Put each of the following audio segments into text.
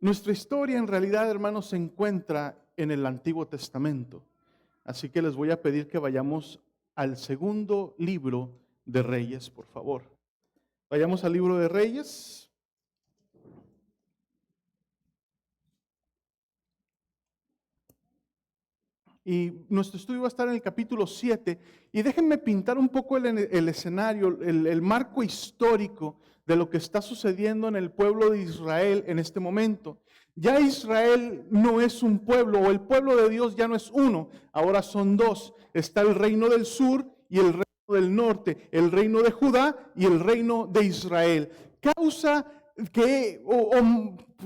Nuestra historia en realidad, hermanos, se encuentra en el Antiguo Testamento. Así que les voy a pedir que vayamos al segundo libro de Reyes, por favor. Vayamos al libro de Reyes. Y nuestro estudio va a estar en el capítulo 7. Y déjenme pintar un poco el escenario, el marco histórico de lo que está sucediendo en el pueblo de Israel en este momento. Ya Israel no es un pueblo, o el pueblo de Dios ya no es uno, ahora son dos. Está el reino del sur y el reino del norte, el reino de Judá y el reino de Israel. Causa que,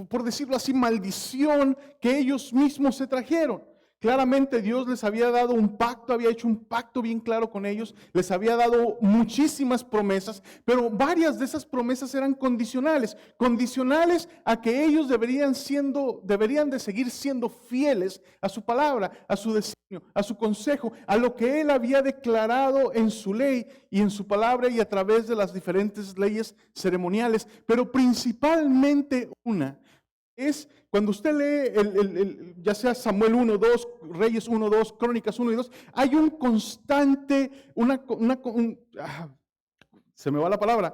por decirlo así, maldición que ellos mismos se trajeron. Claramente Dios les había dado un pacto, había hecho un pacto bien claro con ellos, les había dado muchísimas promesas, pero varias de esas promesas eran condicionales, condicionales a que ellos deberían de seguir siendo fieles a su palabra, a su designio, a su consejo, a lo que Él había declarado en su ley y en su palabra y a través de las diferentes leyes ceremoniales, pero principalmente una. Es cuando usted lee ya sea Samuel 1, 2, Reyes 1, 2, Crónicas 1 y 2, hay un constante, se me va la palabra,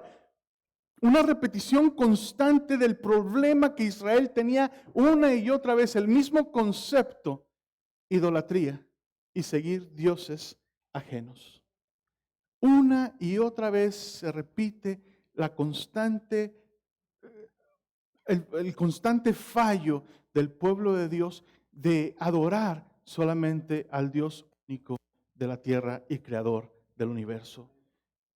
una repetición constante del problema que Israel tenía una y otra vez, el mismo concepto, idolatría y seguir dioses ajenos. Una y otra vez se repite la constante el constante fallo del pueblo de Dios de adorar solamente al Dios único de la tierra y creador del universo.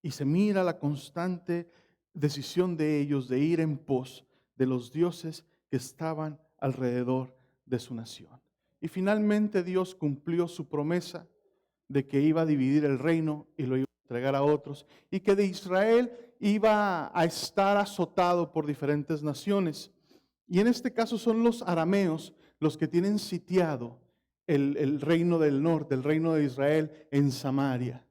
Y se mira la constante decisión de ellos de ir en pos de los dioses que estaban alrededor de su nación. Y finalmente Dios cumplió su promesa de que iba a dividir el reino y lo iba a entregar a otros, y que de Israel iba a estar azotado por diferentes naciones. Y en este caso son los arameos los que tienen sitiado el reino del norte, el reino de Israel en Samaria.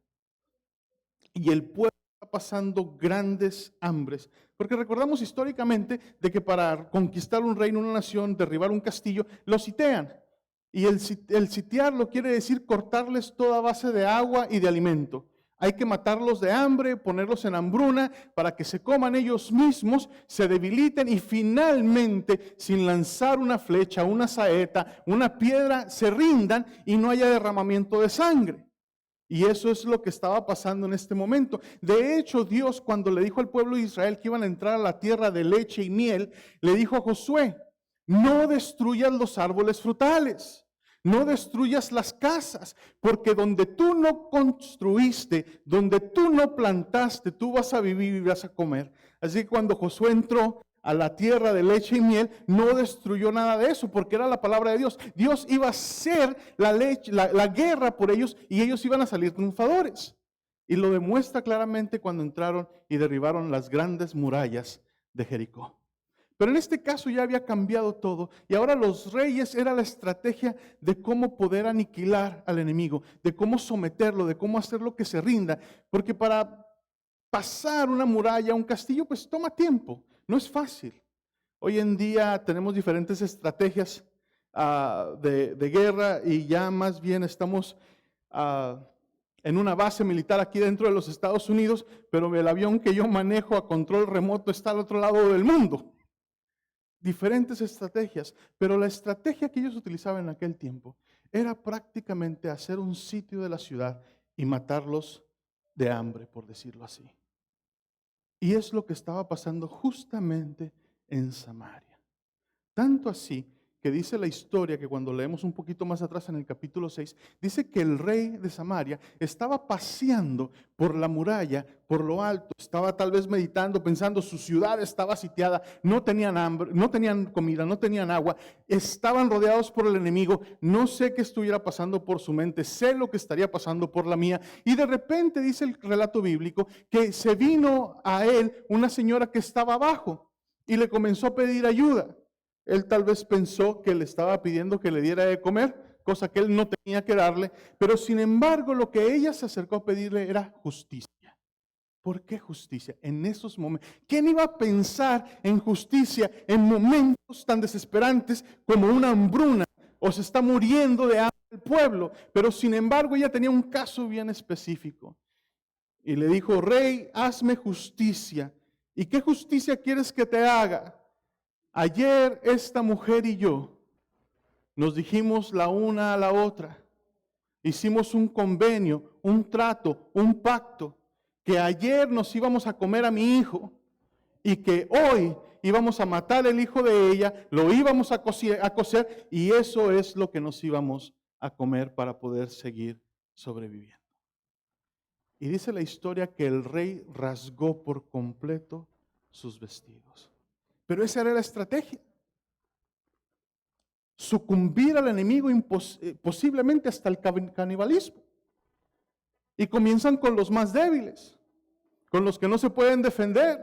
Y el pueblo está pasando grandes hambres, porque recordamos históricamente de que para conquistar un reino, una nación, derribar un castillo, lo sitian. Y el sitiarlo quiere decir cortarles toda base de agua y de alimento. Hay que matarlos de hambre, ponerlos en hambruna para que se coman ellos mismos, se debiliten y finalmente, sin lanzar una flecha, una saeta, una piedra, se rindan y no haya derramamiento de sangre. Y eso es lo que estaba pasando en este momento. De hecho, Dios, cuando le dijo al pueblo de Israel que iban a entrar a la tierra de leche y miel, le dijo a Josué: no destruyas los árboles frutales. No destruyas las casas, porque donde tú no construiste, donde tú no plantaste, tú vas a vivir y vas a comer. Así que cuando Josué entró a la tierra de leche y miel, no destruyó nada de eso, porque era la palabra de Dios. Dios iba a hacer la guerra por ellos y ellos iban a salir triunfadores. Y lo demuestra claramente cuando entraron y derribaron las grandes murallas de Jericó. Pero en este caso ya había cambiado todo y ahora los reyes era la estrategia de cómo poder aniquilar al enemigo, de cómo someterlo, de cómo hacerlo que se rinda, porque para pasar una muralla, un castillo, pues toma tiempo, no es fácil. Hoy en día tenemos diferentes estrategias de guerra y ya más bien estamos en una base militar aquí dentro de los Estados Unidos, pero el avión que yo manejo a control remoto está al otro lado del mundo. Diferentes estrategias, pero la estrategia que ellos utilizaban en aquel tiempo era prácticamente hacer un sitio de la ciudad y matarlos de hambre, por decirlo así. Y es lo que estaba pasando justamente en Samaria. Tanto así que dice la historia que cuando leemos un poquito más atrás en el capítulo 6, dice que el rey de Samaria estaba paseando por la muralla, por lo alto, estaba tal vez meditando, pensando, su ciudad estaba sitiada, no tenían hambre, no tenían comida, no tenían agua, estaban rodeados por el enemigo, no sé qué estuviera pasando por su mente, sé lo que estaría pasando por la mía, y de repente dice el relato bíblico que se vino a él una señora que estaba abajo y le comenzó a pedir ayuda. Él tal vez pensó que le estaba pidiendo que le diera de comer, cosa que él no tenía que darle, pero sin embargo lo que ella se acercó a pedirle era justicia. ¿Por qué justicia? En esos momentos. ¿Quién iba a pensar en justicia en momentos tan desesperantes como una hambruna o se está muriendo de hambre el pueblo? Pero sin embargo ella tenía un caso bien específico. Y le dijo, rey, hazme justicia. ¿Y qué justicia quieres que te haga? Ayer esta mujer y yo nos dijimos la una a la otra. Hicimos un convenio, un trato, un pacto, que ayer nos íbamos a comer a mi hijo y que hoy íbamos a matar el hijo de ella, lo íbamos a cocer y eso es lo que nos íbamos a comer para poder seguir sobreviviendo. Y dice la historia que el rey rasgó por completo sus vestidos. Pero esa era la estrategia. Sucumbir al enemigo posiblemente hasta el canibalismo. Y comienzan con los más débiles, con los que no se pueden defender.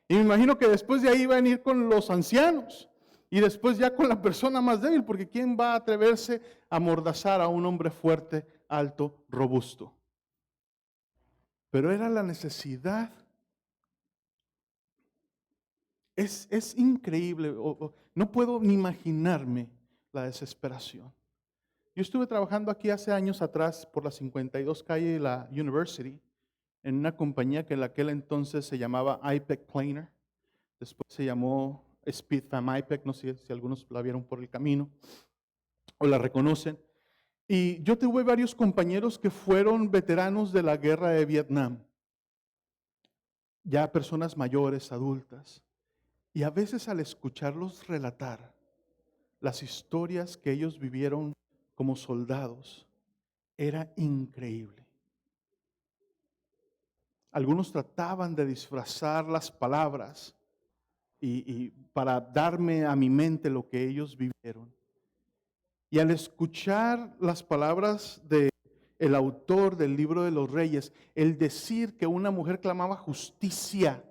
Y me imagino que después de ahí van a ir con los ancianos. Y después ya con la persona más débil, porque ¿quién va a atreverse a amordazar a un hombre fuerte, alto, robusto? Pero era la necesidad. Es increíble, no puedo ni imaginarme la desesperación. Yo estuve trabajando aquí hace años atrás por la 52 calle de la University, en una compañía que en aquel entonces se llamaba IPEC Planer, después se llamó Speedfam IPEC, no sé si algunos la vieron por el camino o la reconocen. Y yo tuve varios compañeros que fueron veteranos de la guerra de Vietnam, ya personas mayores, adultas. Y a veces al escucharlos relatar las historias que ellos vivieron como soldados, era increíble. Algunos trataban de disfrazar las palabras y para darme a mi mente lo que ellos vivieron. Y al escuchar las palabras de el autor del libro de los Reyes, el decir que una mujer clamaba justicia,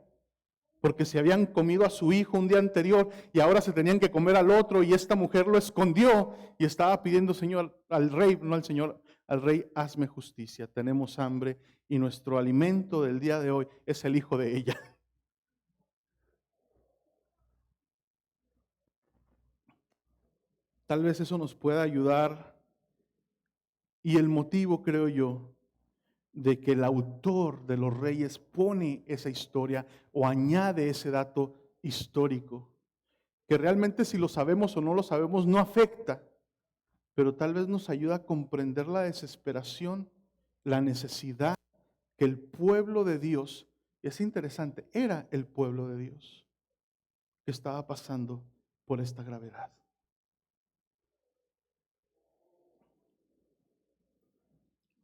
porque se habían comido a su hijo un día anterior y ahora se tenían que comer al otro y esta mujer lo escondió y estaba pidiendo, Señor, al rey, no al Señor, al rey, hazme justicia, tenemos hambre y nuestro alimento del día de hoy es el hijo de ella. Tal vez eso nos pueda ayudar y el motivo, creo yo, de que el autor de los Reyes pone esa historia o añade ese dato histórico, que realmente si lo sabemos o no lo sabemos no afecta, pero tal vez nos ayuda a comprender la desesperación, la necesidad que el pueblo de Dios, y es interesante, era el pueblo de Dios que estaba pasando por esta gravedad.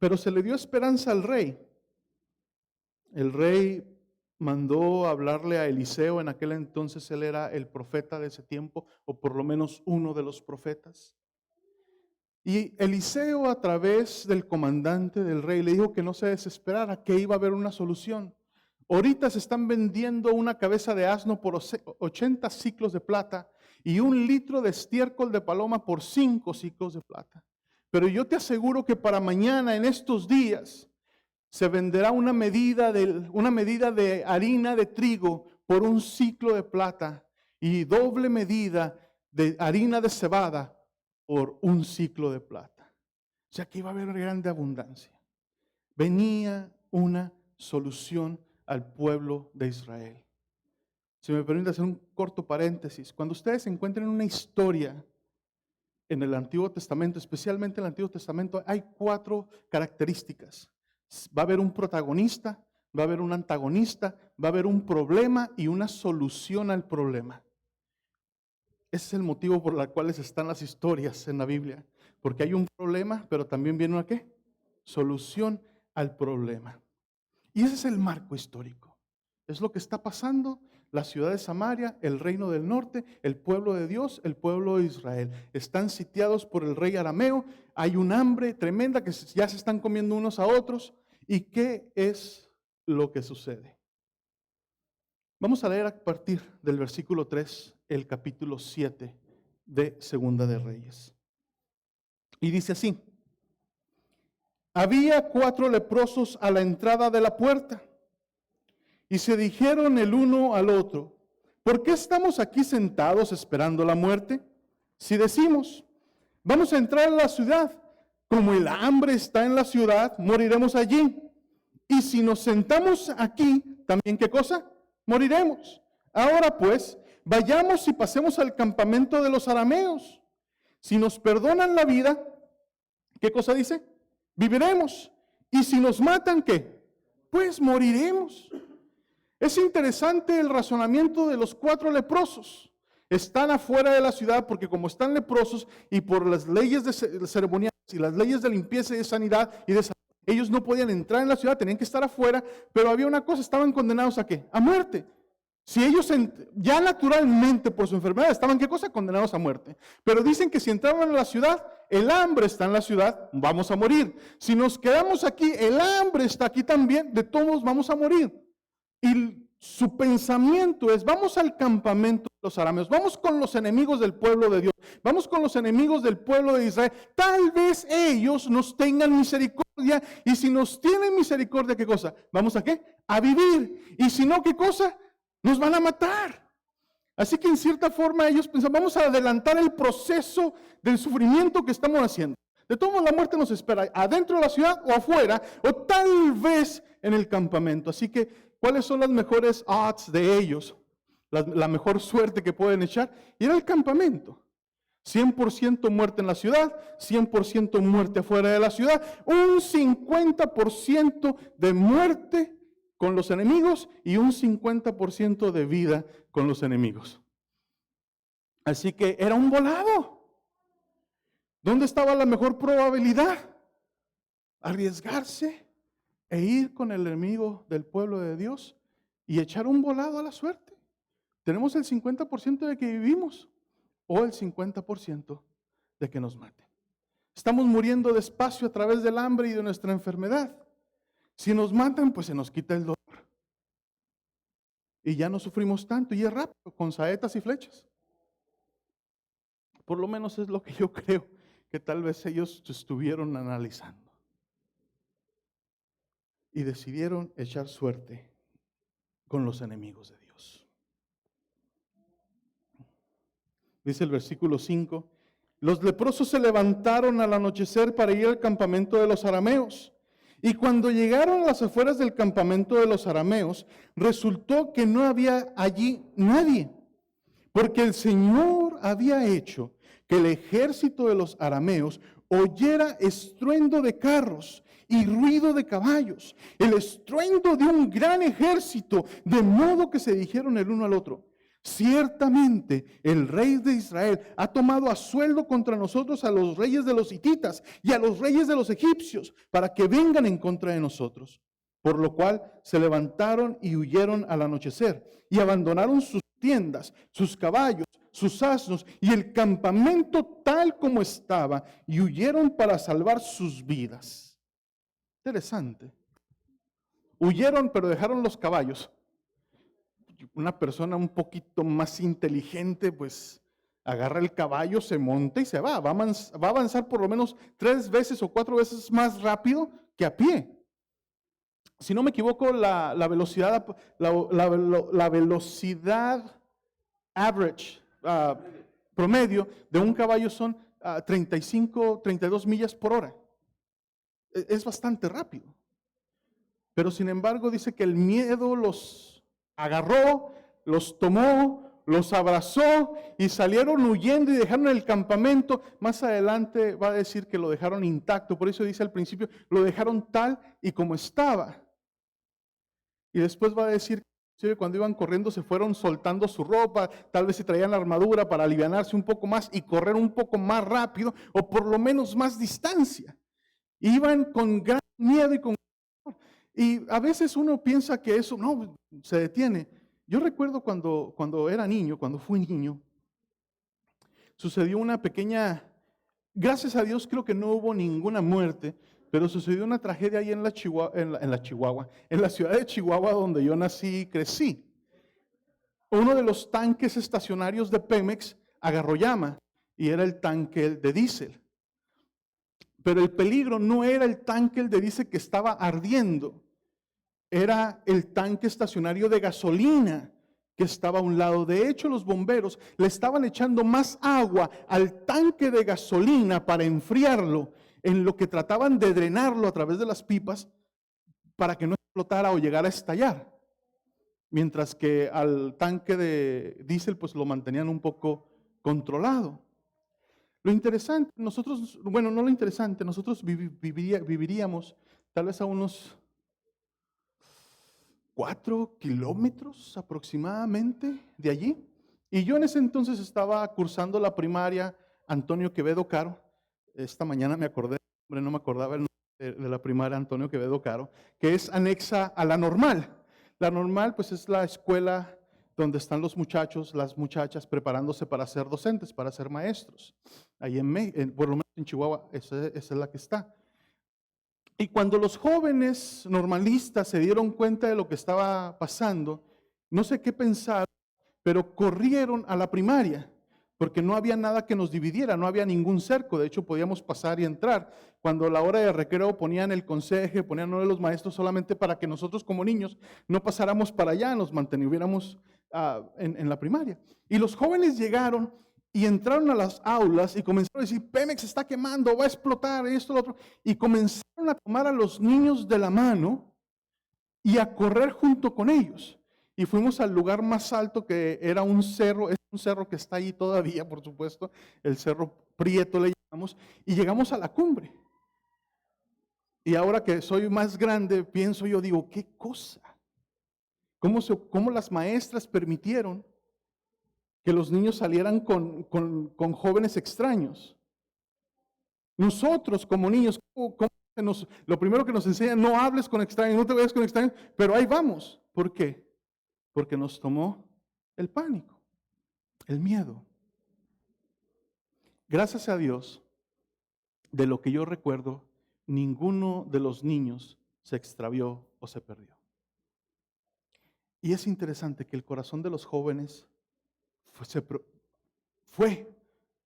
Pero se le dio esperanza al rey. El rey mandó hablarle a Eliseo, en aquel entonces él era el profeta de ese tiempo, o por lo menos uno de los profetas. Y Eliseo, a través del comandante del rey, le dijo que no se desesperara, que iba a haber una solución. Ahorita se están vendiendo una cabeza de asno por 80 siclos de plata y 1 litro de estiércol de paloma por 5 siclos de plata. Pero yo te aseguro que para mañana, en estos días, se venderá una medida de harina de trigo por 1 siclo de plata y doble medida de harina de cebada por 1 siclo de plata. O sea que iba a haber grande abundancia. Venía una solución al pueblo de Israel. Si me permite hacer un corto paréntesis, cuando ustedes encuentren una historia en el Antiguo Testamento, especialmente en el Antiguo Testamento, hay 4 características. Va a haber un protagonista, va a haber un antagonista, va a haber un problema y una solución al problema. Ese es el motivo por el cual están las historias en la Biblia. Porque hay un problema, pero también viene una ¿qué? Solución al problema. Y ese es el marco histórico. Es lo que está pasando. La ciudad de Samaria, el reino del norte, el pueblo de Dios, el pueblo de Israel. Están sitiados por el rey arameo. Hay un hambre tremenda que ya se están comiendo unos a otros. ¿Y qué es lo que sucede? Vamos a leer a partir del versículo 3, el capítulo 7 de Segunda de Reyes. Y dice así: había 4 leprosos a la entrada de la puerta. y se dijeron el uno al otro: ¿por qué estamos aquí sentados esperando la muerte? Si decimos: vamos a entrar a la ciudad, como el hambre está en la ciudad, moriremos allí. Y si nos sentamos aquí, también ¿qué cosa? Moriremos. Ahora pues, vayamos y pasemos al campamento de los arameos. Si nos perdonan la vida, ¿qué cosa dice? Viviremos. Y si nos matan, ¿qué? Pues moriremos. Es interesante el razonamiento de los 4 leprosos. Están afuera de la ciudad porque como están leprosos y por las leyes de ceremoniales y las leyes de limpieza y de sanidad y de salud, ellos no podían entrar en la ciudad, tenían que estar afuera, pero había una cosa, estaban condenados ¿a qué? A muerte. Si ellos ya naturalmente por su enfermedad estaban ¿qué cosa? Condenados a muerte. Pero dicen que si entraban a la ciudad, el hambre está en la ciudad, vamos a morir. Si nos quedamos aquí, el hambre está aquí también, de todos vamos a morir. Y su pensamiento es: vamos al campamento de los arameos, vamos con los enemigos del pueblo de Dios, vamos con los enemigos del pueblo de Israel. Tal vez ellos nos tengan misericordia, y si nos tienen misericordia, ¿qué cosa? ¿Vamos a qué? A vivir. Y si no, ¿qué cosa? Nos van a matar. Así que en cierta forma ellos pensaban: vamos a adelantar el proceso del sufrimiento que estamos haciendo. De todos modos, la muerte nos espera adentro de la ciudad o afuera, o tal vez en el campamento. Así que, ¿cuáles son las mejores odds de ellos? La mejor suerte que pueden echar. Ir al campamento. 100% muerte en la ciudad, 100% muerte afuera de la ciudad, un 50% de muerte con los enemigos y un 50% de vida con los enemigos. Así que era un volado. ¿Dónde estaba la mejor probabilidad? Arriesgarse e ir con el enemigo del pueblo de Dios y echar un volado a la suerte. Tenemos el 50% de que vivimos o el 50% de que nos maten. Estamos muriendo despacio a través del hambre y de nuestra enfermedad. Si nos matan, pues se nos quita el dolor. Y ya no sufrimos tanto, y es rápido, con saetas y flechas. Por lo menos es lo que yo creo que tal vez ellos estuvieron analizando. Y decidieron echar suerte con los enemigos de Dios. Dice el versículo 5: los leprosos se levantaron al anochecer para ir al campamento de los arameos. Y cuando llegaron a las afueras del campamento de los arameos, resultó que no había allí nadie, porque el Señor había hecho que el ejército de los arameos oyera estruendo de carros y ruido de caballos, el estruendo de un gran ejército, de modo que se dijeron el uno al otro: ciertamente el rey de Israel ha tomado a sueldo contra nosotros a los reyes de los hititas y a los reyes de los egipcios para que vengan en contra de nosotros. Por lo cual se levantaron y huyeron al anochecer y abandonaron sus tiendas, sus caballos, sus asnos y el campamento tal como estaba, y huyeron para salvar sus vidas. Interesante. Huyeron, pero dejaron los caballos. Una persona un poquito más inteligente, pues agarra el caballo, se monta y se va. Va a avanzar por lo menos 3 veces o 4 veces más rápido que a pie. Si no me equivoco, la velocidad, la velocidad average, promedio de un caballo son 35, 32 millas por hora. Es bastante rápido. Pero sin embargo dice que el miedo los agarró, los tomó, los abrazó y salieron huyendo y dejaron el campamento. Más adelante va a decir que lo dejaron intacto, por eso dice al principio, lo dejaron tal y como estaba. Y después va a decir que cuando iban corriendo se fueron soltando su ropa, tal vez se traían la armadura para alivianarse un poco más y correr un poco más rápido o por lo menos más distancia. Iban con gran miedo y con... Y a veces uno piensa que eso no se detiene. Yo recuerdo cuando era niño, cuando fui niño, sucedió una pequeña, gracias a Dios creo que no hubo ninguna muerte, pero sucedió una tragedia ahí en la ciudad de Chihuahua donde yo nací y crecí. Uno de los tanques estacionarios de Pemex agarró llama y era el tanque de diésel. Pero el peligro no era el tanque de diésel que estaba ardiendo. era el tanque estacionario de gasolina que estaba a un lado. De hecho, los bomberos le estaban echando más agua al tanque de gasolina para enfriarlo, en lo que trataban de drenarlo a través de las pipas para que no explotara o llegara a estallar. Mientras que al tanque de diésel pues lo mantenían un poco controlado. Lo interesante, nosotros, bueno, no lo interesante, nosotros viviríamos tal vez a unos 4 kilómetros aproximadamente de allí. Y yo en ese entonces estaba cursando la primaria Antonio Quevedo Caro. Esta mañana me acordé, hombre, no me acordaba el nombre de la primaria Antonio Quevedo Caro, que es anexa a la normal. La normal pues es la escuela donde están los muchachos, las muchachas preparándose para ser docentes, para ser maestros. Ahí por lo menos en Chihuahua, esa es la que está. Y cuando los jóvenes normalistas se dieron cuenta de lo que estaba pasando, no sé qué pensar, pero corrieron a la primaria, porque no había nada que nos dividiera, no había ningún cerco, de hecho podíamos pasar y entrar. Cuando a la hora de recreo ponían el conserje, ponían uno de los maestros solamente para que nosotros como niños no pasáramos para allá, nos mantuviéramos en la primaria. Y los jóvenes llegaron y entraron a las aulas y comenzaron a decir, Pemex se está quemando, va a explotar, esto, lo otro. Y comenzaron a tomar a los niños de la mano y a correr junto con ellos. Y fuimos al lugar más alto, que era un cerro, es un cerro que está ahí todavía, por supuesto, el Cerro Prieto le llamamos, y llegamos a la cumbre. Y ahora que soy más grande, pienso yo, digo, ¿qué cosa? ¿Cómo las maestras permitieron que los niños salieran con jóvenes extraños? Nosotros como niños, lo primero que nos enseñan, no hables con extraños, no te vayas con extraños, pero ahí vamos. ¿Por qué? Porque nos tomó el pánico, el miedo. Gracias a Dios, de lo que yo recuerdo, ninguno de los niños se extravió o se perdió. Y es interesante que el corazón de los jóvenes fue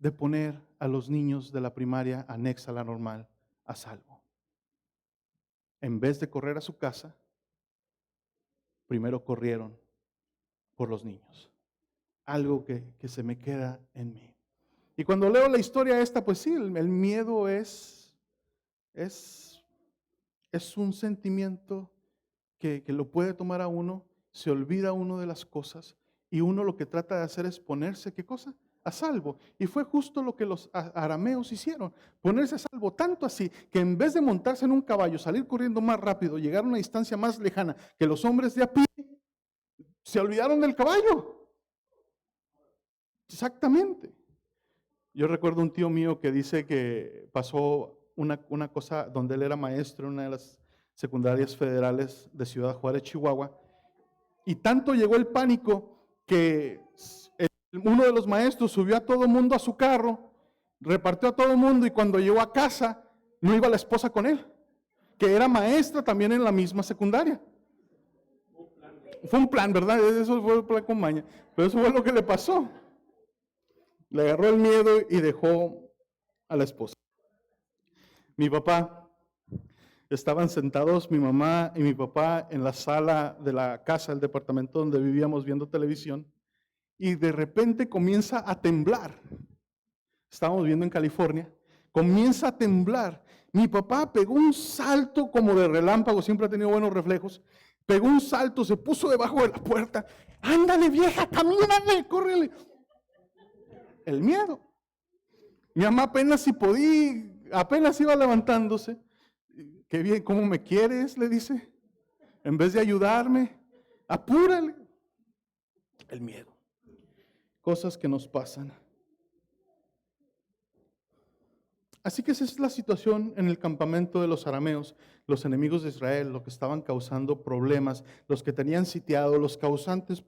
de poner a los niños de la primaria anexa a la normal a salvo. En vez de correr a su casa, primero corrieron por los niños. Algo que se me queda en mí. Y cuando leo la historia esta, pues sí, el miedo es un sentimiento que lo puede tomar a uno, se olvida uno de las cosas y uno lo que trata de hacer es ponerse, ¿qué cosa? A salvo. Y fue justo lo que los arameos hicieron, ponerse a salvo, tanto así que en vez de montarse en un caballo, salir corriendo más rápido, llegar a una distancia más lejana que los hombres de a pie, se olvidaron del caballo. Exactamente. Yo recuerdo un tío mío que dice que pasó una cosa donde él era maestro en una de las secundarias federales de Ciudad Juárez, Chihuahua, y tanto llegó el pánico que uno de los maestros subió a todo el mundo a su carro, repartió a todo el mundo, y cuando llegó a casa no iba la esposa con él, que era maestra también en la misma secundaria. Fue un plan, ¿verdad? Eso fue el plan con maña, pero eso fue lo que le pasó. Le agarró el miedo y dejó a la esposa. Mi papá, estaban sentados mi mamá y mi papá en la sala de la casa, el departamento donde vivíamos viendo televisión, y de repente comienza a temblar. Estábamos viviendo en California, comienza a temblar. Mi papá pegó un salto como de relámpago, siempre ha tenido buenos reflejos, pegó un salto, se puso debajo de la puerta. ¡Ándale, vieja, camínale, córrele! El miedo. Mi mamá apenas si podía, apenas iba levantándose. Qué bien, ¿cómo me quieres? Le dice. En vez de ayudarme, apúrale. El miedo. Cosas que nos pasan. Así que esa es la situación en el campamento de los arameos, los enemigos de Israel, los que estaban causando problemas, los que tenían sitiado, los causantes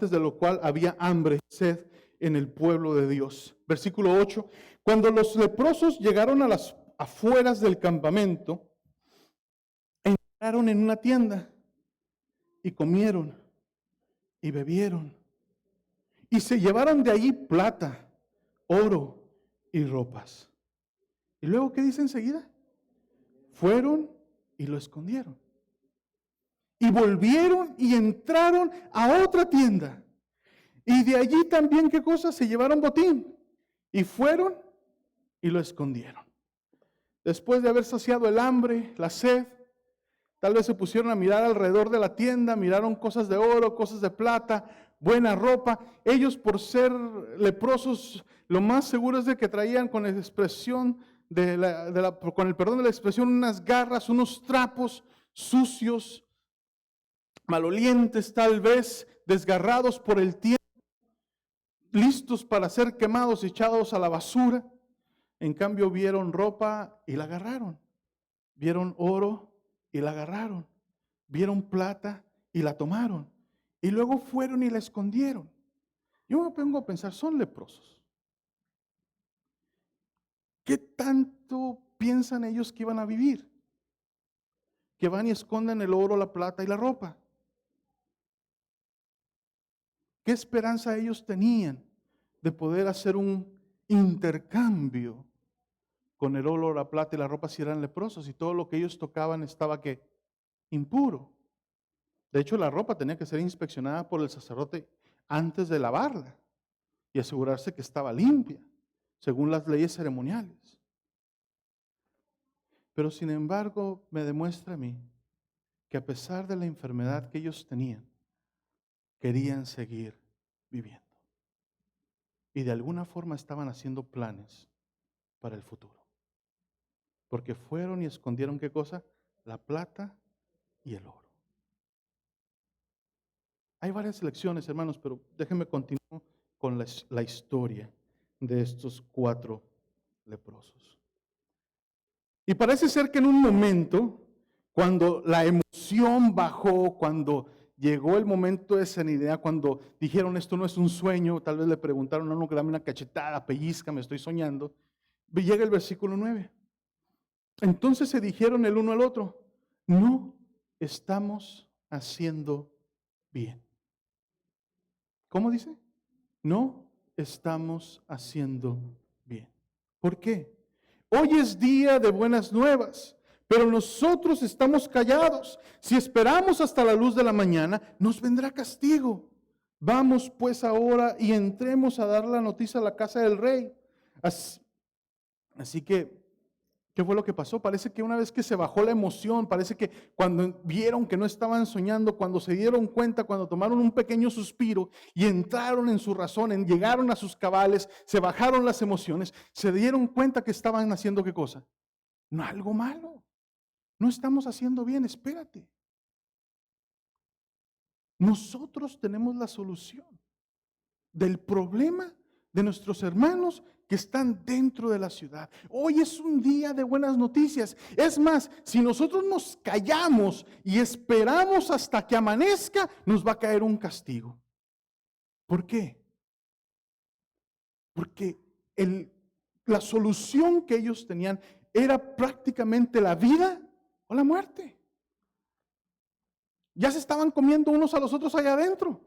de lo cual había hambre y sed en el pueblo de Dios. Versículo 8, cuando los leprosos llegaron a las afueras del campamento, entraron en una tienda y comieron y bebieron y se llevaron de allí plata, oro y ropas. ¿Y luego qué dice enseguida? Fueron y lo escondieron. Y volvieron y entraron a otra tienda. Y de allí también, ¿qué cosa? Se llevaron botín. Y fueron y lo escondieron. Después de haber saciado el hambre, la sed, tal vez se pusieron a mirar alrededor de la tienda, miraron cosas de oro, cosas de plata, buena ropa. Ellos, por ser leprosos, lo más seguro es de que traían con la expresión con el perdón de la expresión, unas garras, unos trapos sucios, malolientes tal vez, desgarrados por el tiempo, listos para ser quemados y echados a la basura. En cambio vieron ropa y la agarraron, vieron oro y la agarraron, vieron plata y la tomaron, y luego fueron y la escondieron. Yo me pongo a pensar, son leprosos. ¿Qué tanto piensan ellos que iban a vivir? Que van y esconden el oro, la plata y la ropa. ¿Qué esperanza ellos tenían de poder hacer un intercambio con el oro, la plata y la ropa si eran leprosos y todo lo que ellos tocaban estaba ¿qué? Impuro? De hecho, la ropa tenía que ser inspeccionada por el sacerdote antes de lavarla y asegurarse que estaba limpia, según las leyes ceremoniales. Pero sin embargo, me demuestra a mí que a pesar de la enfermedad que ellos tenían, querían seguir viviendo. Y de alguna forma estaban haciendo planes para el futuro. Porque fueron y escondieron ¿qué cosa? La plata y el oro. Hay varias lecciones, hermanos, pero déjenme continuar con la historia de estos 4 leprosos. Y parece ser que en un momento, cuando la emoción bajó, cuando llegó el momento de sanidad, cuando dijeron esto no es un sueño, tal vez le preguntaron a uno que dame una cachetada, pellizca, me estoy soñando, llega el versículo 9. Entonces se dijeron el uno al otro, no estamos haciendo bien. ¿Cómo dice? No estamos haciendo bien. ¿Por qué? Hoy es día de buenas nuevas, pero nosotros estamos callados. Si esperamos hasta la luz de la mañana, nos vendrá castigo. Vamos pues ahora y entremos a dar la noticia a la casa del rey. Así que, ¿qué fue lo que pasó? Parece que una vez que se bajó la emoción, parece que cuando vieron que no estaban soñando, cuando se dieron cuenta, cuando tomaron un pequeño suspiro y entraron en su razón, llegaron a sus cabales, se bajaron las emociones, se dieron cuenta que estaban haciendo ¿qué cosa? No, algo malo. No estamos haciendo bien, espérate. Nosotros tenemos la solución del problema de nuestros hermanos que están dentro de la ciudad. Hoy es un día de buenas noticias. Es más, si nosotros nos callamos y esperamos hasta que amanezca, nos va a caer un castigo. ¿Por qué? Porque la solución que ellos tenían era prácticamente la vida o la muerte. Ya se estaban comiendo unos a los otros allá adentro.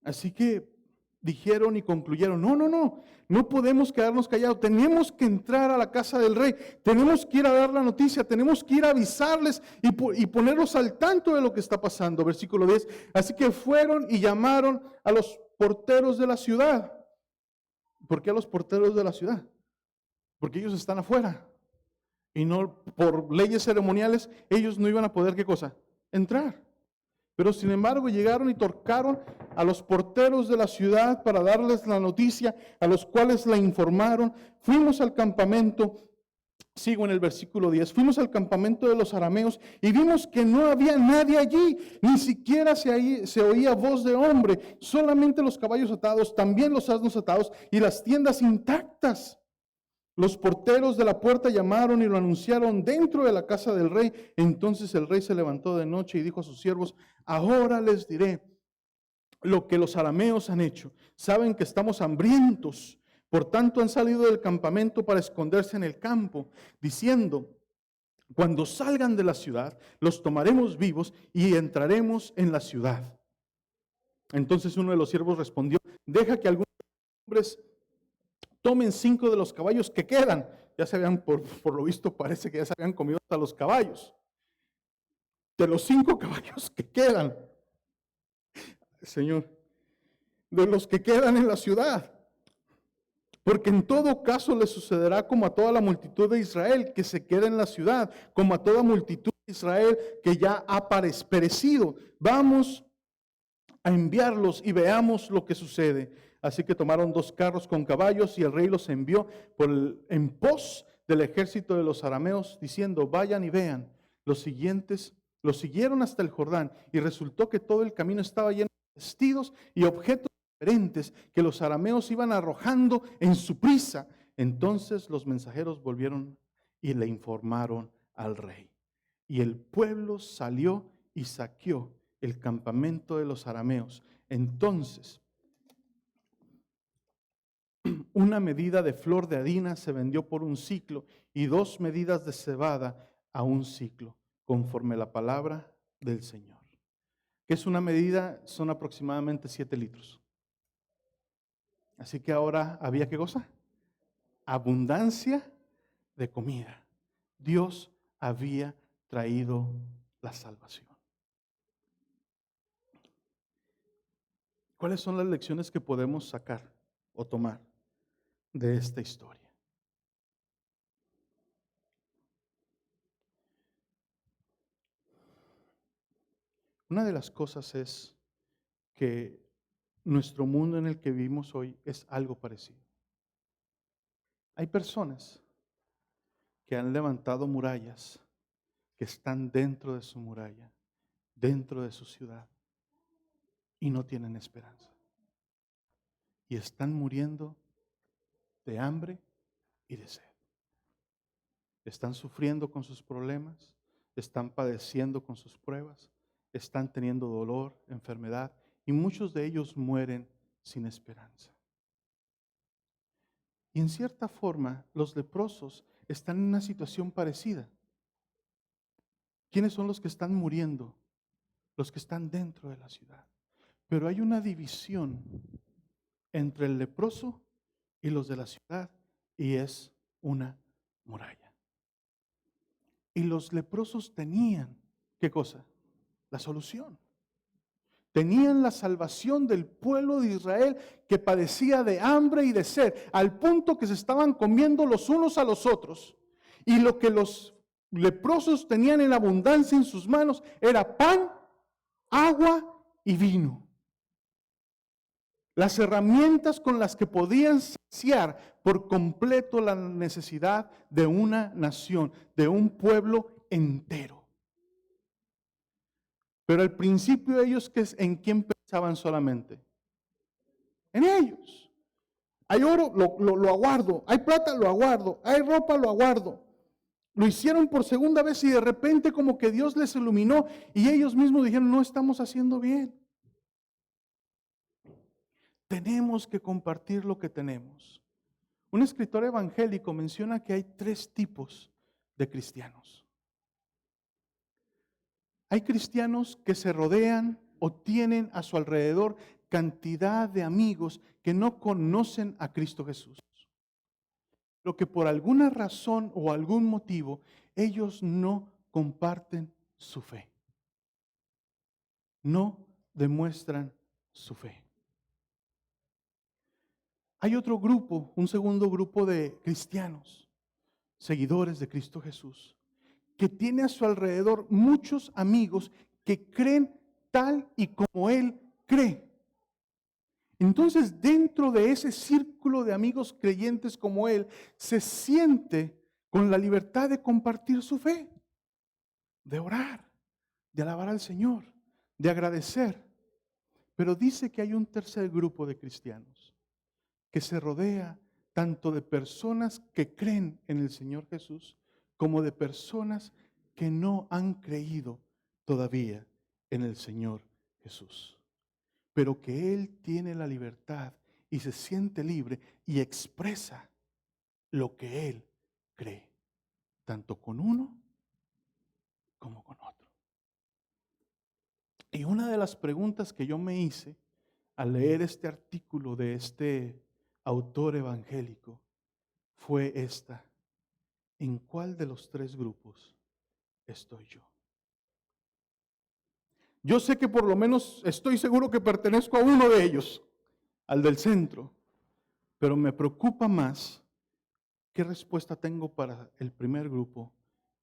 Así que dijeron y concluyeron, no podemos quedarnos callados, tenemos que entrar a la casa del rey, tenemos que ir a dar la noticia, tenemos que ir a avisarles y ponerlos al tanto de lo que está pasando. Versículo 10, así que fueron y llamaron a los porteros de la ciudad. ¿Por qué a los porteros de la ciudad? Porque ellos están afuera y no por leyes ceremoniales, ellos no iban a poder, ¿qué cosa? Entrar. Pero sin embargo llegaron y tocaron a los porteros de la ciudad para darles la noticia, a los cuales la informaron. Fuimos al campamento, sigo en el versículo 10, fuimos al campamento de los arameos y vimos que no había nadie allí, ni siquiera se oía voz de hombre, solamente los caballos atados, también los asnos atados y las tiendas intactas. Los porteros de la puerta llamaron y lo anunciaron dentro de la casa del rey. Entonces el rey se levantó de noche y dijo a sus siervos, ahora les diré lo que los arameos han hecho. Saben que estamos hambrientos, por tanto han salido del campamento para esconderse en el campo, diciendo, cuando salgan de la ciudad, los tomaremos vivos y entraremos en la ciudad. Entonces uno de los siervos respondió, deja que algunos hombres tomen 5 de los caballos que quedan. Ya se habían, por lo visto, parece que ya se habían comido hasta los caballos. De los 5 caballos que quedan, Señor, de los que quedan en la ciudad. Porque en todo caso le sucederá como a toda la multitud de Israel que se queda en la ciudad, como a toda multitud de Israel que ya ha perecido. Vamos a enviarlos y veamos lo que sucede. Así que tomaron 2 carros con caballos y el rey los envió en pos del ejército de los arameos, diciendo, vayan y vean. Los siguieron hasta el Jordán y resultó que todo el camino estaba lleno de vestidos y objetos diferentes que los arameos iban arrojando en su prisa. Entonces los mensajeros volvieron y le informaron al rey. Y el pueblo salió y saqueó el campamento de los arameos. Entonces, una medida de flor de harina se vendió por un siclo y 2 medidas de cebada a un siclo, conforme la palabra del Señor. ¿Qué es una medida? Son aproximadamente 7 litros. Así que ahora había, ¿qué cosa? Abundancia de comida. Dios había traído la salvación. ¿Cuáles son las lecciones que podemos sacar o tomar de esta historia? Una de las cosas es que nuestro mundo en el que vivimos hoy es algo parecido. Hay personas que han levantado murallas, que están dentro de su muralla, dentro de su ciudad, y no tienen esperanza. Y están muriendo de hambre y de sed. Están sufriendo con sus problemas, están padeciendo con sus pruebas, están teniendo dolor, enfermedad, y muchos de ellos mueren sin esperanza. Y en cierta forma, los leprosos están en una situación parecida. ¿Quiénes son los que están muriendo? Los que están dentro de la ciudad. Pero hay una división entre el leproso y los de la ciudad, y es una muralla. Y los leprosos tenían, ¿qué cosa? La solución. Tenían la salvación del pueblo de Israel que padecía de hambre y de sed, al punto que se estaban comiendo los unos a los otros. Y lo que los leprosos tenían en abundancia en sus manos era pan, agua y vino. Las herramientas con las que podían saciar por completo la necesidad de una nación, de un pueblo entero. Pero al principio ellos, ¿en quién pensaban solamente? En ellos. Hay oro, lo aguardo. Hay plata, lo aguardo. Hay ropa, lo aguardo. Lo hicieron por segunda vez y de repente como que Dios les iluminó y ellos mismos dijeron, no estamos haciendo bien. Tenemos que compartir lo que tenemos. Un escritor evangélico menciona que hay 3 tipos de cristianos. Hay cristianos que se rodean o tienen a su alrededor cantidad de amigos que no conocen a Cristo Jesús, pero que por alguna razón o algún motivo ellos no comparten su fe, no demuestran su fe. Hay otro grupo, un segundo grupo de cristianos, seguidores de Cristo Jesús, que tiene a su alrededor muchos amigos que creen tal y como Él cree. Entonces, dentro de ese círculo de amigos creyentes como Él, se siente con la libertad de compartir su fe, de orar, de alabar al Señor, de agradecer. Pero dice que hay un tercer grupo de cristianos que se rodea tanto de personas que creen en el Señor Jesús como de personas que no han creído todavía en el Señor Jesús. Pero que Él tiene la libertad y se siente libre y expresa lo que Él cree, tanto con uno como con otro. Y una de las preguntas que yo me hice al leer este artículo de este autor evangélico fue esta: ¿en cuál de los tres grupos estoy yo? Yo sé que por lo menos estoy seguro que pertenezco a uno de ellos, al del centro, pero me preocupa más qué respuesta tengo para el primer grupo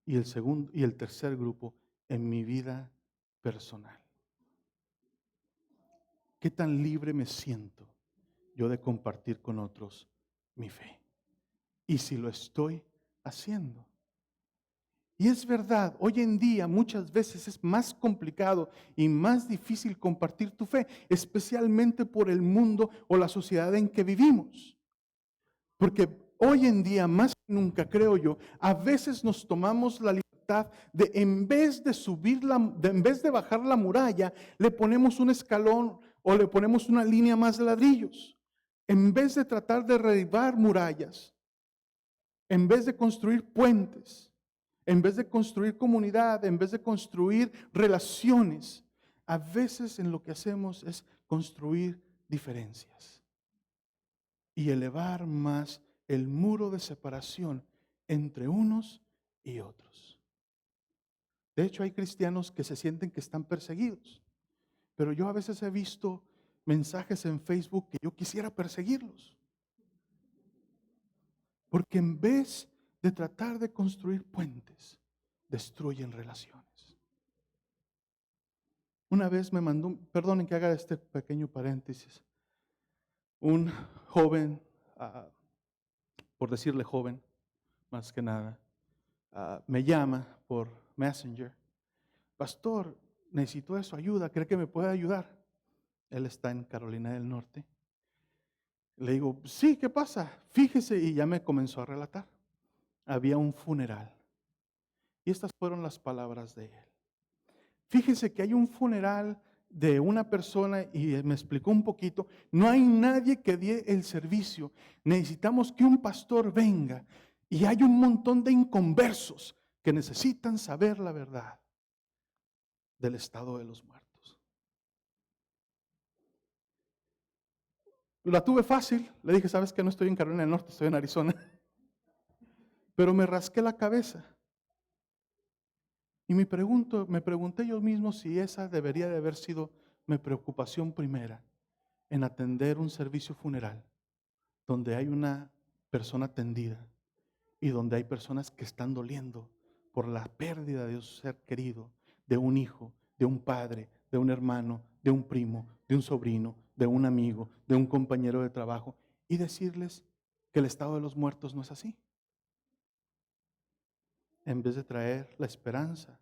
y el segundo y el tercer grupo en mi vida personal. ¿Qué tan libre me siento yo de compartir con otros mi fe? Y si lo estoy haciendo. Y es verdad, hoy en día muchas veces es más complicado y más difícil compartir tu fe, especialmente por el mundo o la sociedad en que vivimos. Porque hoy en día, más que nunca, creo yo, a veces nos tomamos la libertad de, en vez de en vez de bajar la muralla, le ponemos un escalón o le ponemos una línea más de ladrillos. En vez de tratar de derribar murallas, en vez de construir puentes, en vez de construir comunidad, en vez de construir relaciones, a veces en lo que hacemos es construir diferencias y elevar más el muro de separación entre unos y otros. De hecho, hay cristianos que se sienten que están perseguidos, pero yo a veces he visto mensajes en Facebook que yo quisiera perseguirlos. Porque en vez de tratar de construir puentes, destruyen relaciones. Una vez me mandó, perdonen que haga este pequeño paréntesis, un joven, por decirle joven, más que nada, me llama por Messenger. Pastor, necesito su ayuda, ¿cree que me puede ayudar? Él está en Carolina del Norte. Le digo, sí, ¿qué pasa? Fíjese, y ya me comenzó a relatar. Había un funeral. Y estas fueron las palabras de él. Fíjese que hay un funeral de una persona y me explicó un poquito. No hay nadie que dé el servicio. Necesitamos que un pastor venga. Y hay un montón de inconversos que necesitan saber la verdad del estado de los muertos. La tuve fácil. Le dije, ¿sabes que no estoy en Carolina del Norte? Estoy en Arizona. Pero me rasqué la cabeza. Y me pregunté yo mismo si esa debería de haber sido mi preocupación primera en atender un servicio funeral donde hay una persona tendida y donde hay personas que están doliendo por la pérdida de un ser querido, de un hijo, de un padre, de un hermano, de un primo, de un sobrino, de un amigo, de un compañero de trabajo, y decirles que el estado de los muertos no es así, en vez de traer la esperanza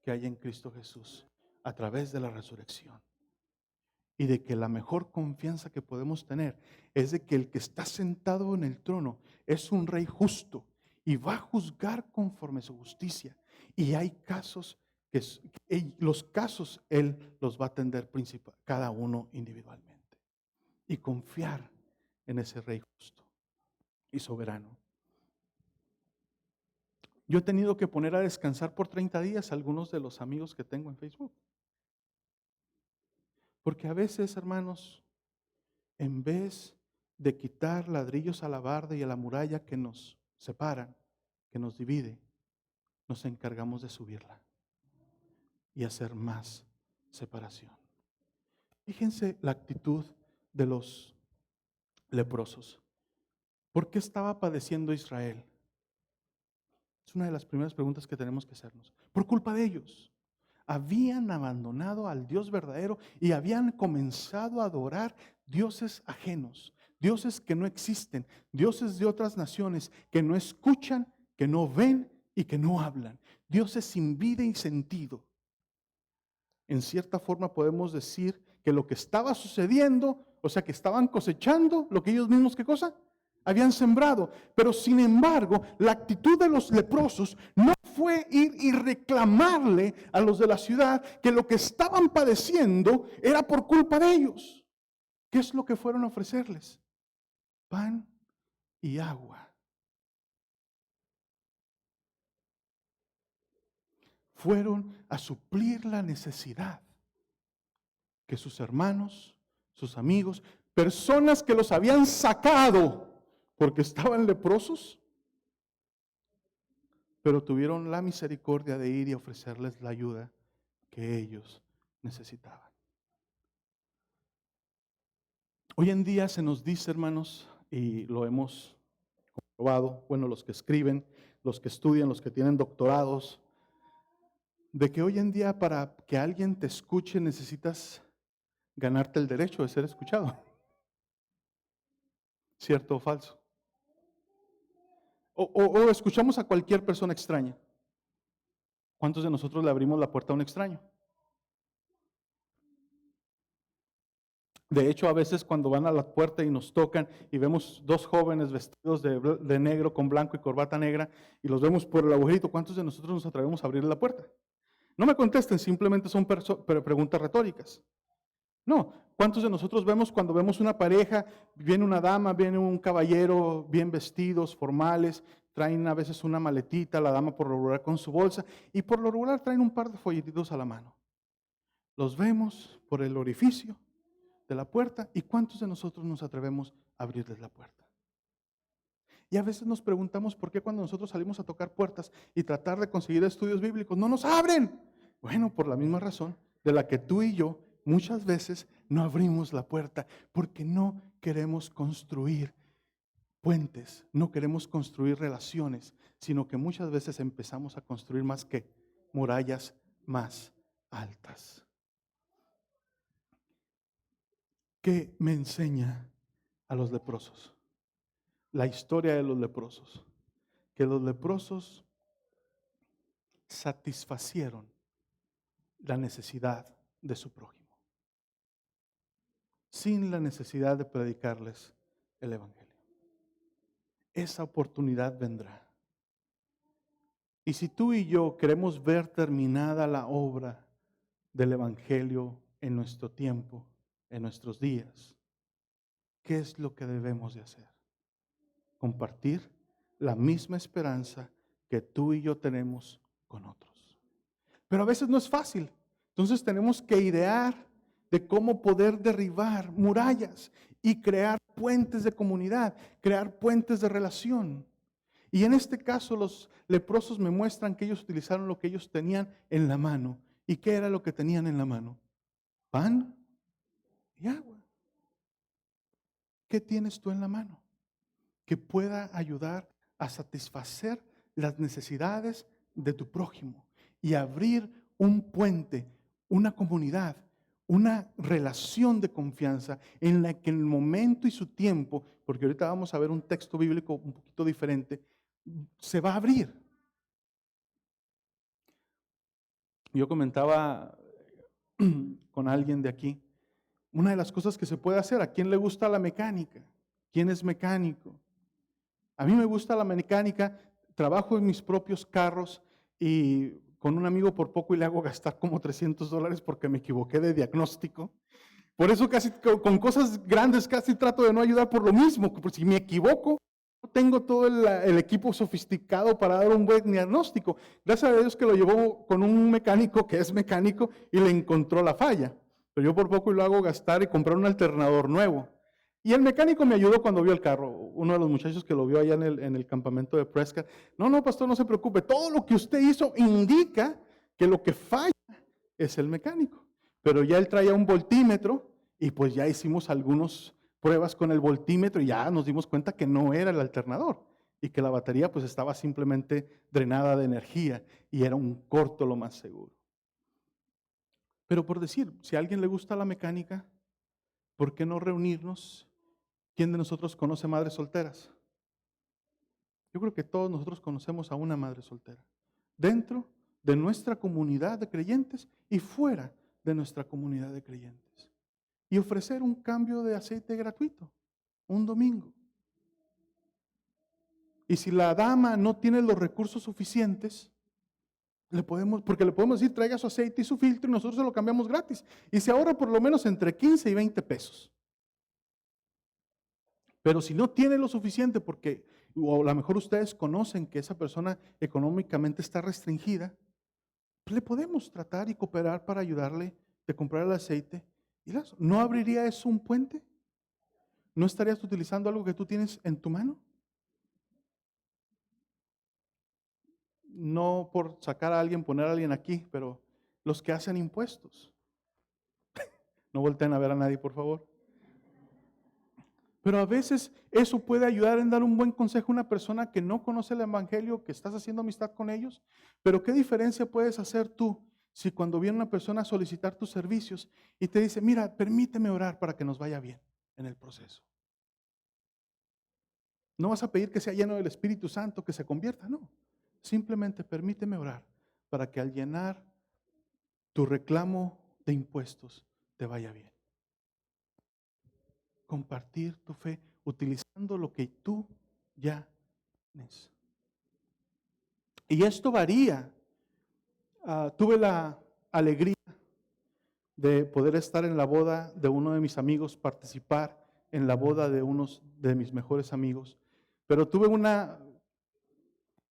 que hay en Cristo Jesús a través de la resurrección. Y de que la mejor confianza que podemos tener es de que el que está sentado en el trono es un rey justo y va a juzgar conforme a su justicia. Y hay casos que los casos Él los va a atender cada uno individualmente. Y confiar en ese rey justo y soberano. Yo he tenido que poner a descansar por 30 días a algunos de los amigos que tengo en Facebook. Porque a veces, hermanos, en vez de quitar ladrillos a la barda y a la muralla que nos separan, que nos divide, nos encargamos de subirla y hacer más separación. Fíjense la actitud de los leprosos. ¿Por qué estaba padeciendo Israel? Es una de las primeras preguntas que tenemos que hacernos. Por culpa de ellos. Habían abandonado al Dios verdadero y habían comenzado a adorar dioses ajenos, dioses que no existen, dioses de otras naciones que no escuchan, que no ven y que no hablan, dioses sin vida y sentido. En cierta forma podemos decir que lo que estaba sucediendo, o sea que estaban cosechando lo que ellos mismos, ¿qué cosa? Habían sembrado, pero sin embargo, la actitud de los leprosos no fue ir y reclamarle a los de la ciudad que lo que estaban padeciendo era por culpa de ellos. ¿Qué es lo que fueron a ofrecerles? Pan y agua. Fueron a suplir la necesidad que sus hermanos, sus amigos, personas que los habían sacado porque estaban leprosos, pero tuvieron la misericordia de ir y ofrecerles la ayuda que ellos necesitaban. Hoy en día se nos dice, hermanos, y lo hemos comprobado, bueno, los que escriben, los que estudian, los que tienen doctorados, de que hoy en día para que alguien te escuche necesitas ganarte el derecho de ser escuchado. ¿Cierto o falso? O escuchamos a cualquier persona extraña. ¿Cuántos de nosotros le abrimos la puerta a un extraño? De hecho, a veces cuando van a la puerta y nos tocan y vemos dos jóvenes vestidos de negro con blanco y corbata negra y los vemos por el agujerito, ¿cuántos de nosotros nos atrevemos a abrir la puerta? No me contesten, simplemente son preguntas retóricas. No, ¿cuántos de nosotros vemos cuando vemos una pareja, viene una dama, viene un caballero, bien vestidos, formales, traen a veces una maletita, la dama por lo regular con su bolsa, y por lo regular traen un par de folletitos a la mano? Los vemos por el orificio de la puerta, y ¿cuántos de nosotros nos atrevemos a abrirles la puerta? Y a veces nos preguntamos por qué cuando nosotros salimos a tocar puertas y tratar de conseguir estudios bíblicos, no nos abren. Bueno, por la misma razón de la que tú y yo muchas veces no abrimos la puerta, porque no queremos construir puentes, no queremos construir relaciones, sino que muchas veces empezamos a construir más que murallas más altas. ¿Qué me enseña a los leprosos? La historia de los leprosos. Que los leprosos satisfacieron la necesidad de su prójimo, sin la necesidad de predicarles el evangelio. Esa oportunidad vendrá. Y si tú y yo queremos ver terminada la obra del evangelio en nuestro tiempo, en nuestros días, ¿qué es lo que debemos de hacer? Compartir la misma esperanza que tú y yo tenemos con otros. Pero a veces no es fácil. Entonces tenemos que idear de cómo poder derribar murallas y crear puentes de comunidad, crear puentes de relación. Y en este caso los leprosos me muestran que ellos utilizaron lo que ellos tenían en la mano. ¿Y qué era lo que tenían en la mano? Pan y agua. ¿Qué tienes tú en la mano que pueda ayudar a satisfacer las necesidades de tu prójimo y abrir un puente, una comunidad, una relación de confianza en la que el momento y su tiempo, porque ahorita vamos a ver un texto bíblico un poquito diferente, se va a abrir? Yo comentaba con alguien de aquí, una de las cosas que se puede hacer, ¿a quién le gusta la mecánica? ¿Quién es mecánico? A mí me gusta la mecánica, trabajo en mis propios carros y con un amigo por poco y le hago gastar como $300 porque me equivoqué de diagnóstico. Por eso casi con cosas grandes casi trato de no ayudar por lo mismo, porque si me equivoco, no tengo todo el equipo sofisticado para dar un buen diagnóstico. Gracias a Dios que lo llevó con un mecánico que es mecánico y le encontró la falla. Pero yo por poco y lo hago gastar y comprar un alternador nuevo. Y el mecánico me ayudó cuando vio el carro. Uno de los muchachos que lo vio allá en el campamento de Prescott. No, pastor, no se preocupe. Todo lo que usted hizo indica que lo que falla es el mecánico. Pero ya él traía un voltímetro y pues ya hicimos algunas pruebas con el voltímetro y ya nos dimos cuenta que no era el alternador y que la batería pues estaba simplemente drenada de energía y era un corto lo más seguro. Pero por decir, si a alguien le gusta la mecánica, ¿por qué no reunirnos? ¿Quién de nosotros conoce madres solteras? Yo creo que todos nosotros conocemos a una madre soltera. Dentro de nuestra comunidad de creyentes y fuera de nuestra comunidad de creyentes. Y ofrecer un cambio de aceite gratuito, un domingo. Y si la dama no tiene los recursos suficientes, porque le podemos decir, traiga su aceite y su filtro y nosotros se lo cambiamos gratis. Y se ahorra por lo menos entre 15 y 20 pesos. Pero si no tiene lo suficiente, porque o a lo mejor ustedes conocen que esa persona económicamente está restringida, pues le podemos tratar y cooperar para ayudarle de comprar el aceite. ¿No abriría eso un puente? ¿no estarías utilizando algo que tú tienes en tu mano? No por sacar a alguien, poner a alguien aquí, pero los que hacen impuestos. No volteen a ver a nadie, por favor. Pero a veces eso puede ayudar en dar un buen consejo a una persona que no conoce el Evangelio, que estás haciendo amistad con ellos. Pero ¿qué diferencia puedes hacer tú si cuando viene una persona a solicitar tus servicios y te dice, mira, permíteme orar para que nos vaya bien en el proceso? No vas a pedir que sea lleno del Espíritu Santo, que se convierta, no. Simplemente permíteme orar para que al llenar tu reclamo de impuestos te vaya bien. Compartir tu fe utilizando lo que tú ya tienes. Y esto varía. Tuve la alegría de poder estar en la boda de uno de mis amigos, participar en la boda de uno de mis mejores amigos. Pero tuve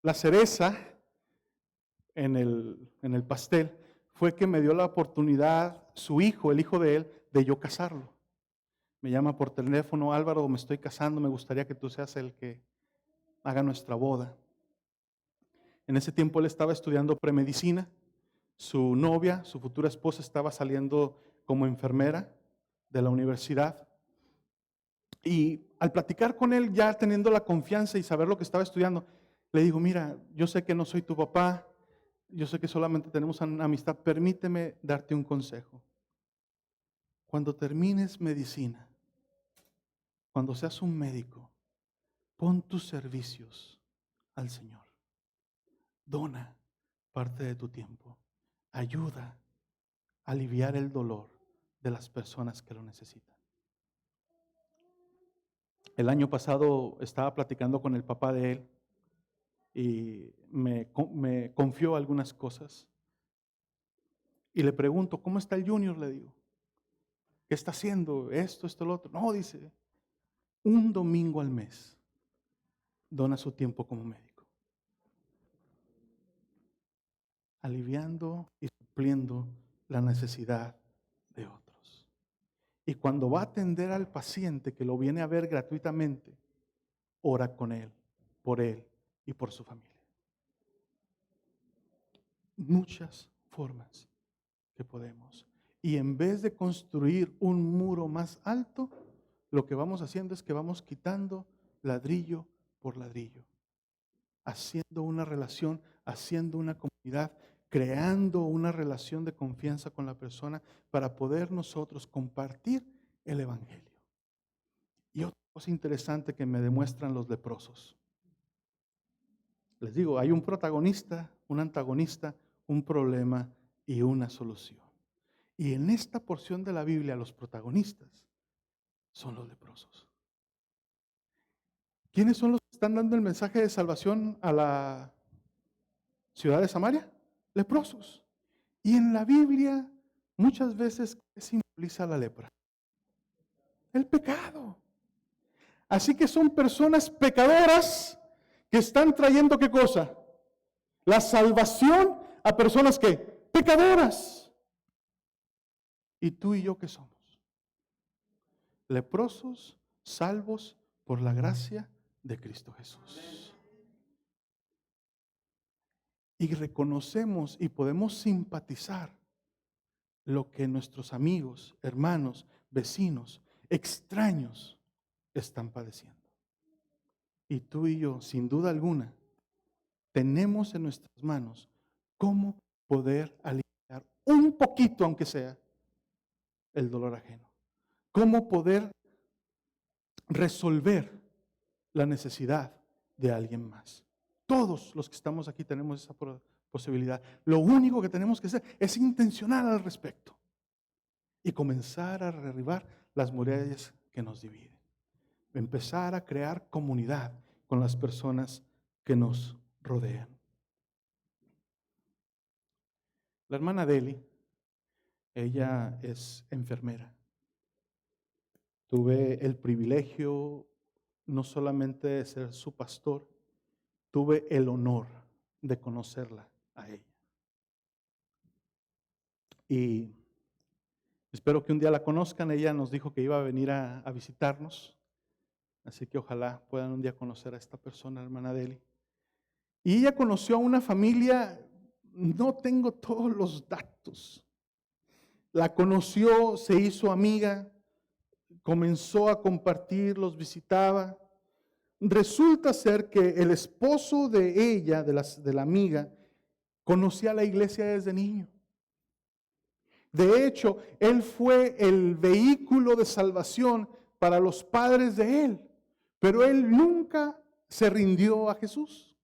la cereza en el pastel fue que me dio la oportunidad, su hijo, el hijo de él, de yo casarlo. Me llama por teléfono, Álvaro, me estoy casando, me gustaría que tú seas el que haga nuestra boda. En ese tiempo él estaba estudiando premedicina, su novia, su futura esposa, estaba saliendo como enfermera de la universidad. Y al platicar con él, ya teniendo la confianza y saber lo que estaba estudiando, le digo, mira, yo sé que no soy tu papá, yo sé que solamente tenemos una amistad, permíteme darte un consejo. Cuando termines medicina, cuando seas un médico, pon tus servicios al Señor. Dona parte de tu tiempo. Ayuda a aliviar el dolor de las personas que lo necesitan. El año pasado estaba platicando con el papá de él y me confió algunas cosas. Y le pregunto, ¿cómo está el Junior? Le digo, ¿qué está haciendo? Esto, lo otro. No, dice, un domingo al mes dona su tiempo como médico, aliviando y supliendo la necesidad de otros. Y cuando va a atender al paciente que lo viene a ver gratuitamente, ora con él y por su familia. Muchas formas que podemos. Y en vez de construir un muro más alto, lo que vamos haciendo es que vamos quitando ladrillo por ladrillo, haciendo una relación, haciendo una comunidad, creando una relación de confianza con la persona para poder nosotros compartir el Evangelio. Y otra cosa interesante que me demuestran los leprosos. Les digo, hay un protagonista, un antagonista, un problema y una solución. Y en esta porción de la Biblia los protagonistas son los leprosos. ¿Quiénes son los que están dando el mensaje de salvación a la ciudad de Samaria? Leprosos. Y en la Biblia muchas veces, ¿qué simboliza la lepra? El pecado. Así que son personas pecadoras que están trayendo ¿qué cosa? La salvación a personas que pecadoras. ¿Y tú y yo qué somos? Leprosos, salvos por la gracia de Cristo Jesús. Y reconocemos y podemos simpatizar lo que nuestros amigos, hermanos, vecinos, extraños están padeciendo. Y tú y yo, sin duda alguna, tenemos en nuestras manos cómo poder aliviar un poquito, aunque sea, el dolor ajeno. Cómo poder resolver la necesidad de alguien más. Todos los que estamos aquí tenemos esa posibilidad. Lo único que tenemos que hacer es intencionar al respecto y comenzar a derribar las murallas que nos dividen. Empezar a crear comunidad con las personas que nos rodean. La hermana Deli, ella es enfermera. Tuve el privilegio no solamente de ser su pastor, tuve el honor de conocerla a ella. Y espero que un día la conozcan. Ella nos dijo que iba a venir a visitarnos Así que ojalá puedan un día conocer a esta persona, hermana Deli. Y ella conoció a una familia, no tengo todos los datos. La conoció, se hizo amiga, comenzó a compartir, los visitaba. Resulta ser que el esposo de ella, de la amiga, conocía la iglesia desde niño. De hecho, él fue el vehículo de salvación para los padres de él, pero él nunca se rindió a Jesús.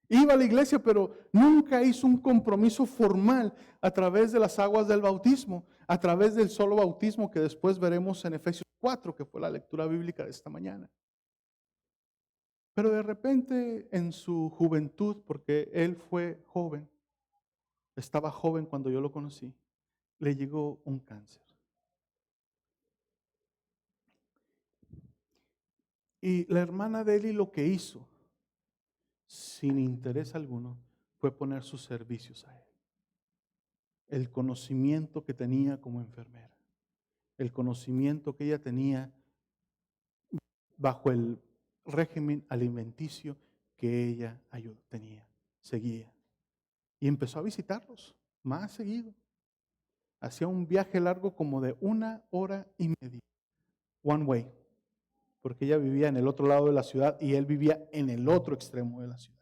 Iba a la iglesia, pero nunca hizo un compromiso formal a través de las aguas del bautismo, a través del solo bautismo que después veremos en Efesios 4, que fue la lectura bíblica de esta mañana. Pero de repente en su juventud, porque él fue joven, estaba joven cuando yo lo conocí, le llegó un cáncer. Y la hermana de él lo que hizo, sin interés alguno, fue poner sus servicios a él. El conocimiento que tenía como enfermera, el conocimiento que ella tenía bajo el régimen alimenticio que ella tenía, seguía. Y empezó a visitarlos más seguido. Hacía un viaje largo como de 1 hora y media, one way, porque ella vivía en el otro lado de la ciudad y él vivía en el otro extremo de la ciudad.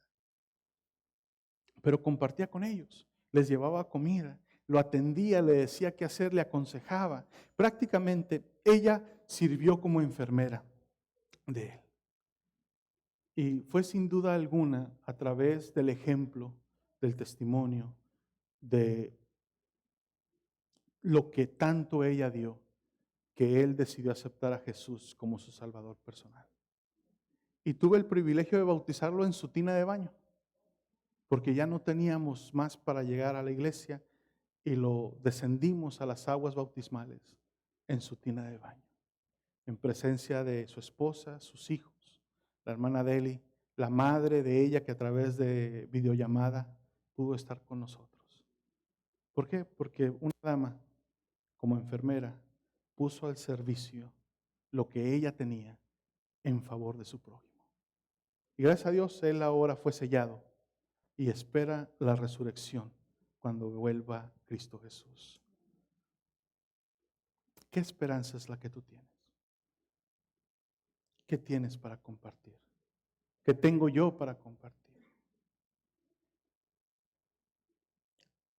Pero compartía con ellos, les llevaba comida, lo atendía, le decía qué hacer, le aconsejaba. Prácticamente ella sirvió como enfermera de él. Y fue sin duda alguna a través del ejemplo, del testimonio, de lo que tanto ella dio, que él decidió aceptar a Jesús como su Salvador personal. Y tuve el privilegio de bautizarlo en su tina de baño, porque ya no teníamos más para llegar a la iglesia y lo descendimos a las aguas bautismales en su tina de baño, en presencia de su esposa, sus hijos, la hermana Deli, la madre de ella que a través de videollamada pudo estar con nosotros. ¿Por qué? Porque una dama como enfermera puso al servicio lo que ella tenía en favor de su prójimo. Y gracias a Dios, él ahora fue sellado y espera la resurrección cuando vuelva Cristo Jesús. ¿Qué esperanza es la que tú tienes? ¿Qué tienes para compartir? ¿Qué tengo yo para compartir?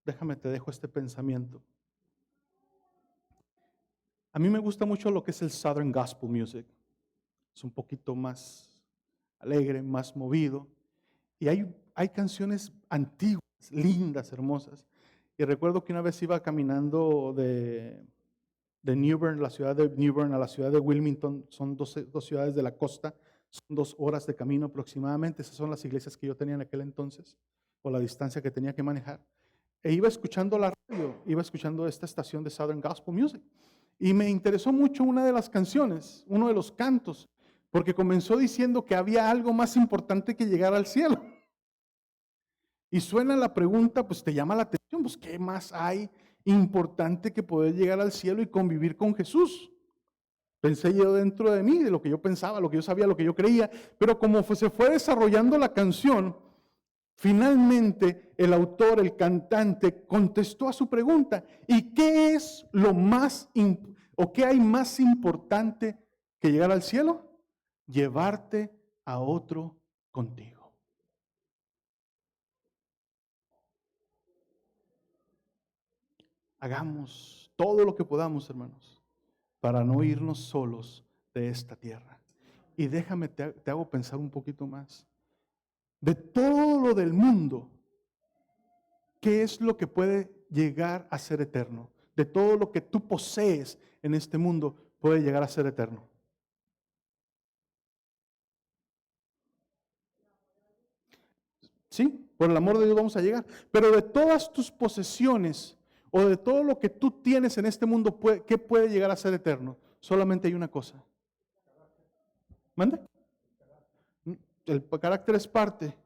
Déjame, te dejo este pensamiento. A mí me gusta mucho lo que es el Southern Gospel Music. Es un poquito más alegre, más movido. Y hay canciones antiguas, lindas, hermosas. Y recuerdo que una vez iba caminando de New Bern, la ciudad de New Bern a la ciudad de Wilmington. Son dos ciudades de la costa. Son 2 horas de camino aproximadamente. Esas son las iglesias que yo tenía en aquel entonces, o la distancia que tenía que manejar. E iba escuchando la radio, iba escuchando esta estación de Southern Gospel Music. Y me interesó mucho una de las canciones, uno de los cantos, porque comenzó diciendo que había algo más importante que llegar al cielo. Y suena la pregunta, pues te llama la atención, pues ¿qué más hay importante que poder llegar al cielo y convivir con Jesús? Pensé yo dentro de mí, de lo que yo pensaba, lo que yo sabía, lo que yo creía, pero como se fue desarrollando la canción, finalmente el autor, el cantante, contestó a su pregunta. ¿Y qué es lo más o qué hay más importante que llegar al cielo? Llevarte a otro contigo. Hagamos todo lo que podamos, hermanos, para no irnos solos de esta tierra. Y déjame, te hago pensar un poquito más. De todo lo del mundo, ¿qué es lo que puede llegar a ser eterno? De todo lo que tú posees en este mundo puede llegar a ser eterno. Sí, por el amor de Dios vamos a llegar. Pero de todas tus posesiones o de todo lo que tú tienes en este mundo, ¿qué puede llegar a ser eterno? Solamente hay una cosa. ¿Mande? El carácter es parte.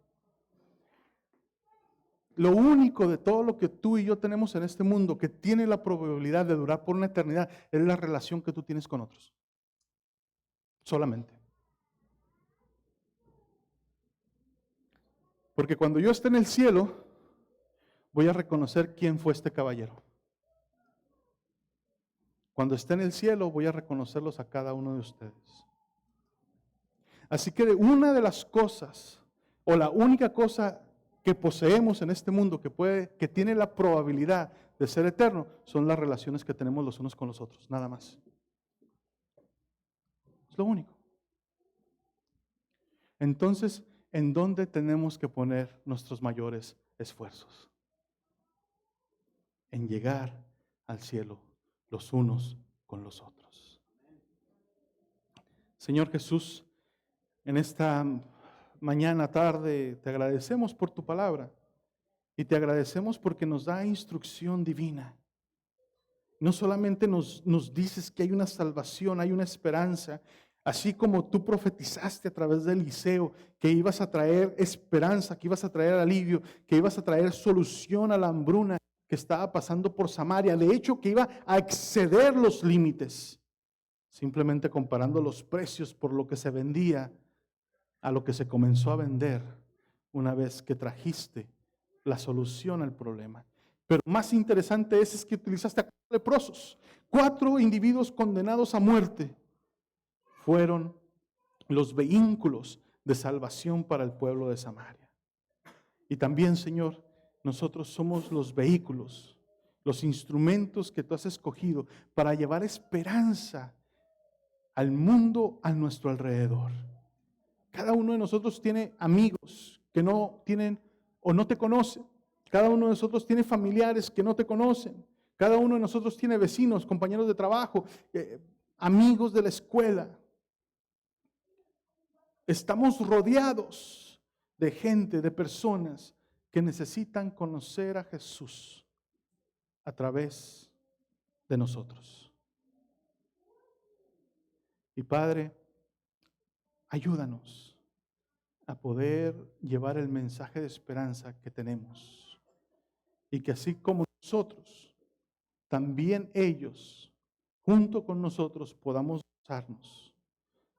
Lo único de todo lo que tú y yo tenemos en este mundo que tiene la probabilidad de durar por una eternidad es la relación que tú tienes con otros. solamente. Porque cuando yo esté en el cielo, voy a reconocer quién fue este caballero. Cuando esté en el cielo, voy a reconocerlos a cada uno de ustedes. Así que una de las cosas, o la única cosa que poseemos en este mundo que tiene la probabilidad de ser eterno, son las relaciones que tenemos los unos con los otros, nada más. Es lo único. Entonces, ¿en dónde tenemos que poner nuestros mayores esfuerzos? En llegar al cielo los unos con los otros. Señor Jesús, en esta mañana, tarde, te agradecemos por tu palabra y te agradecemos porque nos da instrucción divina. No solamente nos dices que hay una salvación, hay una esperanza, así como tú profetizaste a través de Eliseo que ibas a traer esperanza, que ibas a traer alivio, que ibas a traer solución a la hambruna que estaba pasando por Samaria. De hecho, que iba a exceder los límites, simplemente comparando los precios por lo que se vendía a lo que se comenzó a vender una vez que trajiste la solución al problema. Pero más interesante es que utilizaste a 4 leprosos, 4 individuos condenados a muerte. Fueron los vehículos de salvación para el pueblo de Samaria. Y también, Señor, nosotros somos los vehículos, los instrumentos que tú has escogido para llevar esperanza al mundo a nuestro alrededor. Cada uno de nosotros tiene amigos que no tienen o no te conocen. Cada uno de nosotros tiene familiares que no te conocen. Cada uno de nosotros tiene vecinos, compañeros de trabajo, amigos de la escuela. Estamos rodeados de gente, de personas que necesitan conocer a Jesús a través de nosotros. Y Padre, ayúdanos a poder llevar el mensaje de esperanza que tenemos. Y que así como nosotros, también ellos, junto con nosotros, podamos gozarnos,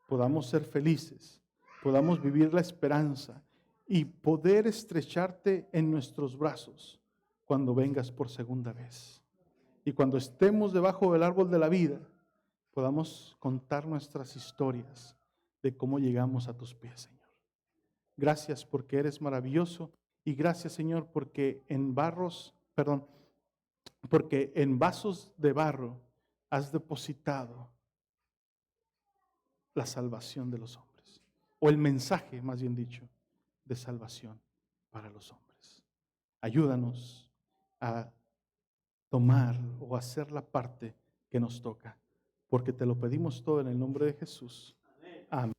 podamos ser felices, podamos vivir la esperanza y poder estrecharte en nuestros brazos cuando vengas por segunda vez. Y cuando estemos debajo del árbol de la vida, podamos contar nuestras historias de cómo llegamos a tus pies, Señor. Gracias porque eres maravilloso y gracias, Señor, porque en vasos de barro has depositado la salvación de los hombres, o el mensaje, más bien dicho, de salvación para los hombres. Ayúdanos a tomar o hacer la parte que nos toca, porque te lo pedimos todo en el nombre de Jesús. Amén.